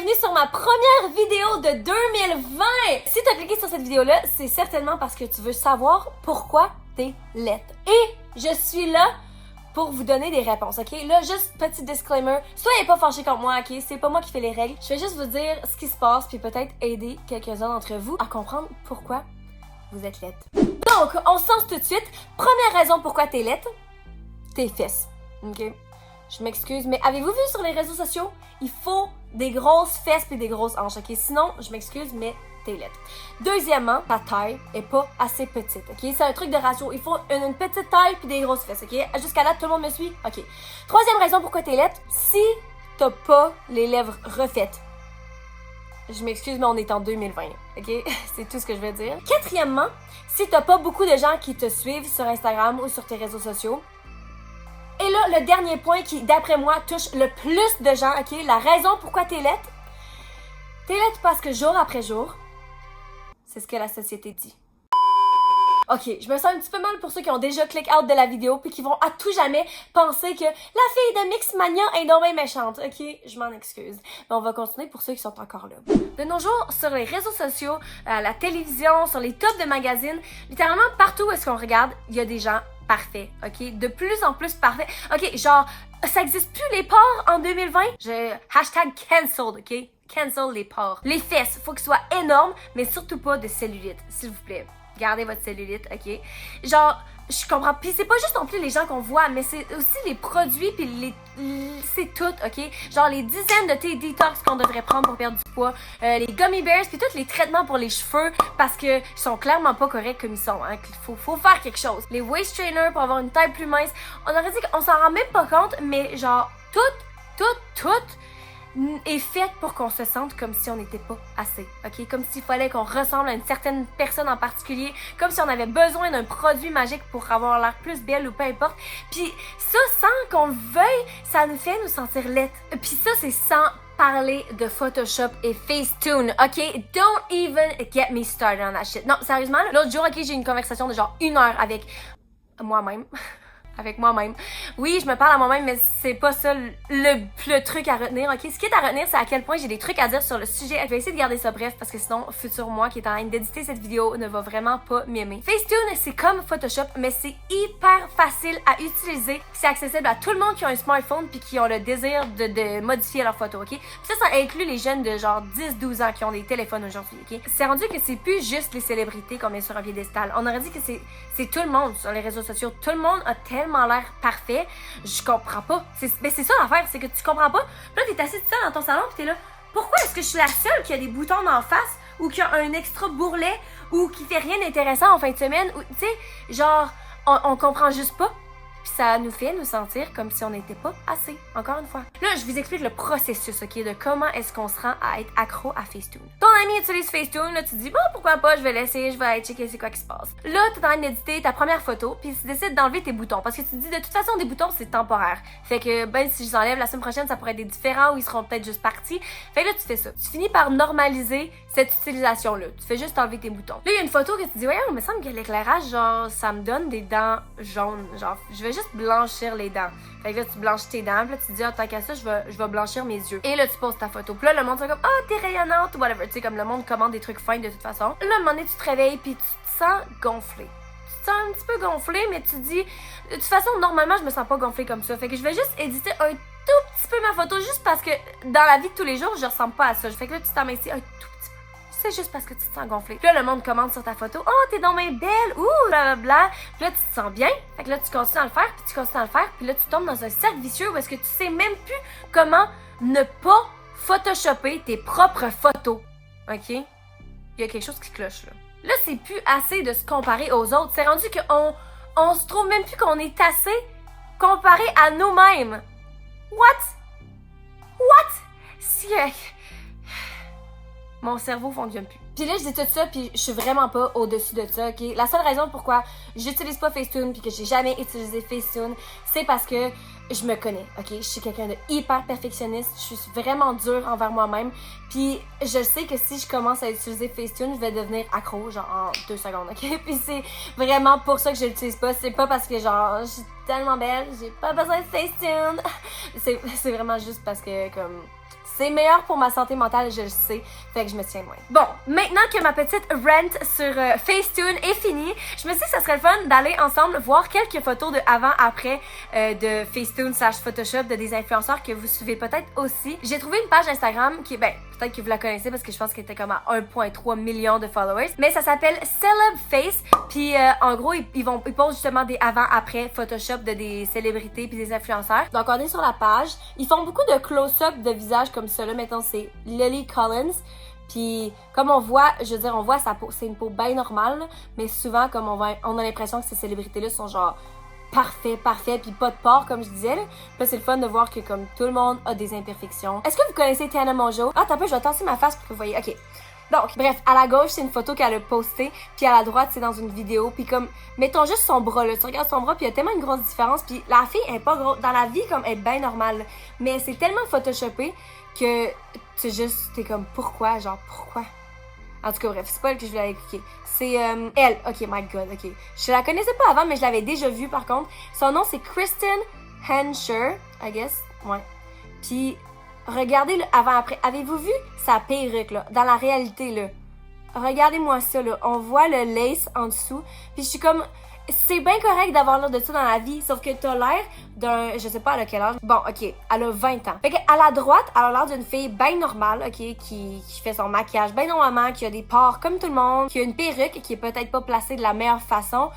bienvenue sur ma première vidéo de 2020! Si t'as cliqué sur cette vidéo-là, c'est certainement parce que tu veux savoir pourquoi t'es laide. Et je suis là pour vous donner des réponses, ok? Là, juste petit disclaimer, soyez pas fâchés contre moi, ok? C'est pas moi qui fais les règles. Je vais juste vous dire ce qui se passe, puis peut-être aider quelques-uns d'entre vous à comprendre pourquoi vous êtes laide. Donc, on se lance tout de suite. Première raison pourquoi t'es laide, tes fesses, ok? Je m'excuse, mais avez-vous vu sur les réseaux sociaux? Il faut des grosses fesses et des grosses hanches, ok? Sinon, je m'excuse, mais t'es laide. Deuxièmement, ta taille est pas assez petite, ok? C'est un truc de ratio. Il faut une petite taille puis des grosses fesses, ok? Jusqu'à là, tout le monde me suit? Ok. Troisième raison pourquoi t'es laide, si t'as pas les lèvres refaites. Je m'excuse, mais on est en 2020, ok? C'est tout ce que je veux dire. Quatrièmement, si t'as pas beaucoup de gens qui te suivent sur Instagram ou sur tes réseaux sociaux. Et là, le dernier point qui, d'après moi, touche le plus de gens, ok? La raison pourquoi t'es laide. T'es laide parce que jour après jour, c'est ce que la société dit. Ok, je me sens un petit peu mal pour ceux qui ont déjà click out de la vidéo puis qui vont à tout jamais penser que la fille de Mixmania est donc bien méchante. Ok, je m'en excuse. Mais on va continuer pour ceux qui sont encore là. De nos jours, sur les réseaux sociaux, à la télévision, sur les tops de magazines, littéralement partout où est-ce qu'on regarde, il y a des gens parfaits, ok? De plus en plus parfaits. Ok, genre, ça existe plus les pores en 2020? Hashtag cancelled, ok? Cancel les pores. Les fesses, faut qu'ils soient énormes, mais surtout pas de cellulite, s'il vous plaît. Gardez votre cellulite, ok? Genre, je comprends. Puis c'est pas juste non plus les gens qu'on voit, mais c'est aussi les produits, puis c'est tout, ok? Genre les dizaines de thé detox qu'on devrait prendre pour perdre du poids, les gummy bears, puis tous les traitements pour les cheveux, parce que ils sont clairement pas corrects comme ils sont, hein? Faut faire quelque chose. Les waist trainers pour avoir une taille plus mince. On aurait dit qu'on s'en rend même pas compte, mais genre, tout est faite pour qu'on se sente comme si on n'était pas assez, ok? Comme s'il fallait qu'on ressemble à une certaine personne en particulier, comme si on avait besoin d'un produit magique pour avoir l'air plus belle ou peu importe. Puis ça, sans qu'on le veuille, ça nous fait nous sentir laides. Puis ça, c'est sans parler de Photoshop et Facetune, ok? Don't even get me started on that shit. Non, sérieusement, l'autre jour, ok, j'ai eu une conversation de genre 1 heure avec moi-même. Avec moi-même. Oui, je me parle à moi-même, mais c'est pas ça le truc à retenir, ok? Ce qui est à retenir, c'est à quel point j'ai des trucs à dire sur le sujet. Je vais essayer de garder ça bref, parce que sinon, futur moi qui est en train d'éditer cette vidéo ne va vraiment pas m'aimer. Facetune, c'est comme Photoshop, mais c'est hyper facile à utiliser. C'est accessible à tout le monde qui a un smartphone puis qui ont le désir de modifier leur photo, ok? Puis ça inclut les jeunes de genre 10-12 ans qui ont des téléphones aujourd'hui, ok? C'est rendu que c'est plus juste les célébrités qu'on met sur un piédestal. On aurait dit que c'est tout le monde sur les réseaux sociaux. Tout le monde a tellement l'air parfait, je comprends pas. Mais c'est ça l'affaire, c'est que tu comprends pas. Puis là, t'es assis tout seul dans ton salon pis t'es là, pourquoi est-ce que je suis la seule qui a des boutons d'en face ou qui a un extra bourrelet ou qui fait rien d'intéressant en fin de semaine ou, tu sais, genre, on comprend juste pas. Puis ça nous fait nous sentir comme si on n'était pas assez, encore une fois. Là, je vous explique le processus, ok, de comment est-ce qu'on se rend à être accro à Facetune. Ton ami utilise Facetune, là, tu te dis, bon, pourquoi pas, je vais l'essayer, je vais aller checker c'est quoi qui se passe. Là, tu es en train d'éditer ta première photo, puis tu décides d'enlever tes boutons, parce que tu te dis, de toute façon, des boutons, c'est temporaire. Fait que, ben, si je les enlève la semaine prochaine, ça pourrait être des différents ou ils seront peut-être juste partis. Fait que là, tu fais ça. Tu finis par normaliser cette utilisation-là. Tu fais juste enlever tes boutons. Là, il y a une photo que tu dis, ouais, il me semble que l'éclairage, genre, ça me donne des dents jaunes. Genre, je vais juste blanchir les dents. Fait que là, tu blanchis tes dents, puis là, tu te dis, ah, tant qu'à ça, je vais blanchir mes yeux. Et là, tu poses ta photo. Puis là, le monde c'est comme, ah, t'es rayonnante, ou whatever. Tu sais, comme le monde commande des trucs fins de toute façon. Là, à un moment donné, tu te réveilles, puis tu te sens gonflé. Tu te sens un petit peu gonflé, mais tu te dis, de toute façon, normalement, je me sens pas gonflé comme ça. Fait que je vais juste éditer un tout petit peu ma photo, juste parce que dans la vie de tous les jours, je ressemble pas à ça. Fait que là, tu t'amincis un tout petit peu. C'est juste parce que tu te sens gonflé. Puis là, le monde commente sur ta photo. Oh, t'es donc bien belle. Ouh, blablabla. Puis là, tu te sens bien. Fait que là, tu continues à le faire. Puis tu continues à le faire. Puis là, tu tombes dans un cercle vicieux où est-ce que tu sais même plus comment ne pas photoshopper tes propres photos. OK? Il y a quelque chose qui cloche, là. Là, c'est plus assez de se comparer aux autres. C'est rendu qu'on se trouve même plus qu'on est assez comparé à nous-mêmes. What? Si... Mon cerveau fonctionne plus. Puis là, je dis tout ça, puis je suis vraiment pas au-dessus de ça, ok? La seule raison pourquoi j'utilise pas Facetune, puis que j'ai jamais utilisé Facetune, c'est parce que je me connais, ok? Je suis quelqu'un de hyper perfectionniste, je suis vraiment dure envers moi-même, puis je sais que si je commence à utiliser Facetune, je vais devenir accro, genre en 2 secondes, ok? Puis c'est vraiment pour ça que je l'utilise pas, c'est pas parce que genre, je suis tellement belle, j'ai pas besoin de Facetune. C'est vraiment juste parce que, comme... c'est meilleur pour ma santé mentale, je le sais, fait que je me tiens loin. Bon, maintenant que ma petite rant sur Facetune est finie, je me suis dit que ça serait le fun d'aller ensemble voir quelques photos de avant-après de Facetune / Photoshop de des influenceurs que vous suivez peut-être aussi. J'ai trouvé une page Instagram qui, ben, peut-être que vous la connaissez parce que je pense qu'elle était comme à 1,3 million de followers, mais ça s'appelle Celeb Face, puis en gros, ils posent justement des avant-après Photoshop de des célébrités puis des influenceurs. Donc on est sur la page, ils font beaucoup de close-up de visage comme ça, là, mettons c'est Lily Collins. Puis comme on voit, je veux dire, on voit sa peau, c'est une peau bien normale, là, mais souvent comme on a l'impression que ces célébrités-là sont genre parfait, puis pas de pores comme je disais. Là, là c'est le fun de voir que comme tout le monde a des imperfections. Est-ce que vous connaissez Tana Mongeau? Ah, t'as peu, je vais tasser ma face pour que vous voyez. Ok. Donc, bref, à la gauche, c'est une photo qu'elle a postée, puis à la droite, c'est dans une vidéo, puis comme, mettons juste son bras, là, tu regardes son bras, puis il y a tellement une grosse différence, puis la fille, elle est pas grosse, dans la vie, comme, elle est bien normale, mais c'est tellement photoshopé que t'es comme, pourquoi, genre, pourquoi? En tout cas, bref, c'est pas elle que je voulais aller cliquer. C'est elle. Ok, my god, ok. Je la connaissais pas avant, mais je l'avais déjà vue par contre. Son nom, c'est Kristen Hensher, I guess. Ouais. Puis, regardez le avant-après. Avez-vous vu sa perruque, là? Dans la réalité, là. Regardez-moi ça, là. On voit le lace en dessous. Puis, je suis comme... C'est bien correct d'avoir l'air de ça dans la vie, sauf que t'as l'air d'un... Je sais pas à quel âge. Bon, ok, elle a 20 ans. Fait qu'à la droite, elle a l'air d'une fille bien normale, ok, qui fait son maquillage bien normalement, qui a des pores comme tout le monde, qui a une perruque qui est peut-être pas placée de la meilleure façon.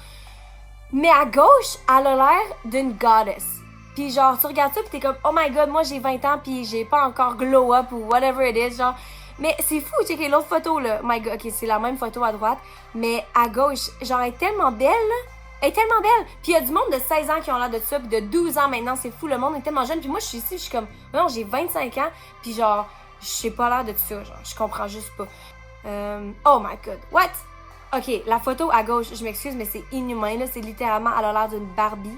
Mais à gauche, elle a l'air d'une goddess. Puis genre, tu regardes ça pis t'es comme, oh my god, moi j'ai 20 ans pis j'ai pas encore glow up ou whatever it is, genre... Mais c'est fou, checker l'autre photo, là. My god, ok, c'est la même photo à droite, mais à gauche, genre, elle est tellement belle, là. Elle est tellement belle. Puis il y a du monde de 16 ans qui ont l'air de ça, puis de 12 ans maintenant, c'est fou, le monde est tellement jeune. Puis moi, je suis ici, je suis comme, non, j'ai 25 ans, puis genre, je sais pas l'air de ça, genre, je comprends juste pas. Oh my god, what? Ok, la photo à gauche, je m'excuse, mais c'est inhumain, là, c'est littéralement, elle a l'air d'une Barbie.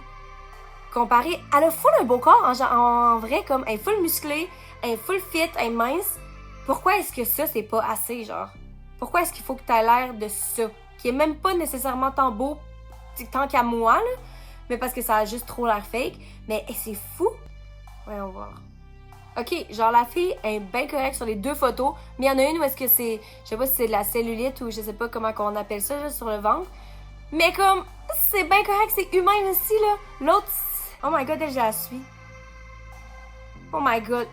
Comparée, elle a full un beau corps, en vrai, comme, elle est full musclée, elle est full fit, elle est mince. Pourquoi est-ce que ça, c'est pas assez, genre? Pourquoi est-ce qu'il faut que t'aies l'air de ça? Qui est même pas nécessairement tant beau, tant qu'à moi, là, mais parce que ça a juste trop l'air fake. Mais c'est fou. Voyons voir. Ok, genre la fille est bien correcte sur les deux photos, mais il y en a une où est-ce que c'est, je sais pas si c'est de la cellulite ou je sais pas comment on appelle ça, là, sur le ventre. Mais comme, c'est bien correct, c'est humain aussi, là. L'autre, oh my god, elle, je la suis. Oh my god,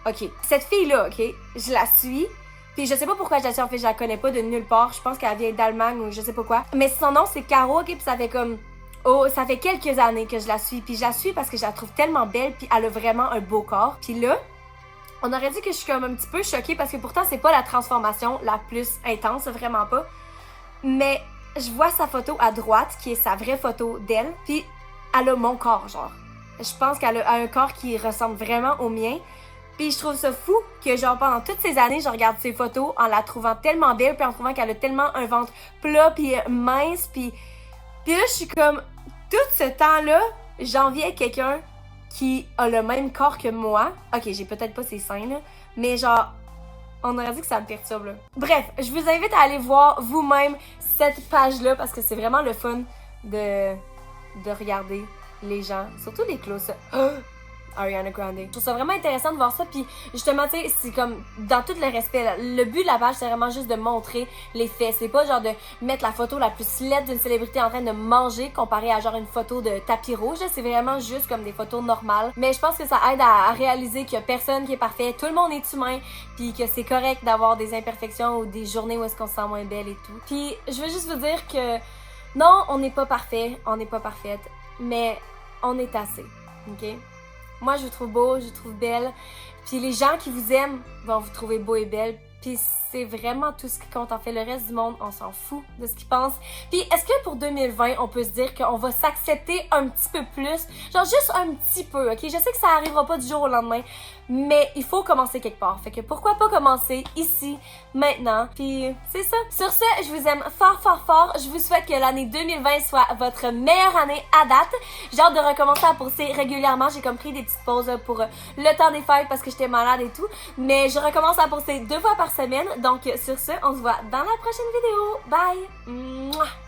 ok. Cette fille-là, ok, je la suis. Puis je sais pas pourquoi je la suis, en fait, je la connais pas de nulle part. Je pense qu'elle vient d'Allemagne ou je sais pas quoi. Mais son nom, c'est Caro, ok, puis ça fait comme... Oh, ça fait quelques années que je la suis. Puis je la suis parce que je la trouve tellement belle, puis elle a vraiment un beau corps. Puis là, on aurait dit que je suis comme un petit peu choquée parce que pourtant, c'est pas la transformation la plus intense, vraiment pas. Mais je vois sa photo à droite, qui est sa vraie photo d'elle, puis elle a mon corps, genre. Je pense qu'elle a un corps qui ressemble vraiment au mien. Puis je trouve ça fou que genre pendant toutes ces années, je regarde ses photos en la trouvant tellement belle, puis en trouvant qu'elle a tellement un ventre plat, puis mince, puis là je suis comme, tout ce temps-là, j'enviais quelqu'un qui a le même corps que moi. Ok, j'ai peut-être pas ses seins, là, mais genre, on aurait dit que ça me perturbe, là. Bref, je vous invite à aller voir vous-même cette page-là, parce que c'est vraiment le fun de regarder les gens, surtout les close-up. Ariana Grande. Je trouve ça vraiment intéressant de voir ça, puis justement, tu sais, c'est comme, dans tout le respect, là, le but de la page, c'est vraiment juste de montrer les faits. C'est pas genre de mettre la photo la plus laide d'une célébrité en train de manger comparé à genre une photo de tapis rouge. C'est vraiment juste comme des photos normales. Mais je pense que ça aide à réaliser qu'il y a personne qui est parfait, tout le monde est humain, puis que c'est correct d'avoir des imperfections ou des journées où est-ce qu'on se sent moins belle et tout. Puis je veux juste vous dire que non, on n'est pas parfait, on n'est pas parfaite, mais on est assez, ok? Moi, je vous trouve beau, je vous trouve belle. Puis les gens qui vous aiment vont vous trouver beau et belle. Puis c'est vraiment tout ce qui compte. En fait, le reste du monde, on s'en fout de ce qu'ils pensent. Puis est-ce que pour 2020, on peut se dire qu'on va s'accepter un petit peu plus? Genre juste un petit peu, ok? Je sais que ça arrivera pas du jour au lendemain, mais il faut commencer quelque part. Fait que pourquoi pas commencer ici, maintenant? Puis c'est ça. Sur ce, je vous aime fort, fort, fort. Je vous souhaite que l'année 2020 soit votre meilleure année à date. J'ai hâte de recommencer à poster régulièrement. J'ai comme pris des petites pauses pour le temps des fêtes parce que j'étais malade et tout. Mais je recommence à poster 2 fois par semaine. Donc sur ce, on se voit dans la prochaine vidéo. Bye! Mouah!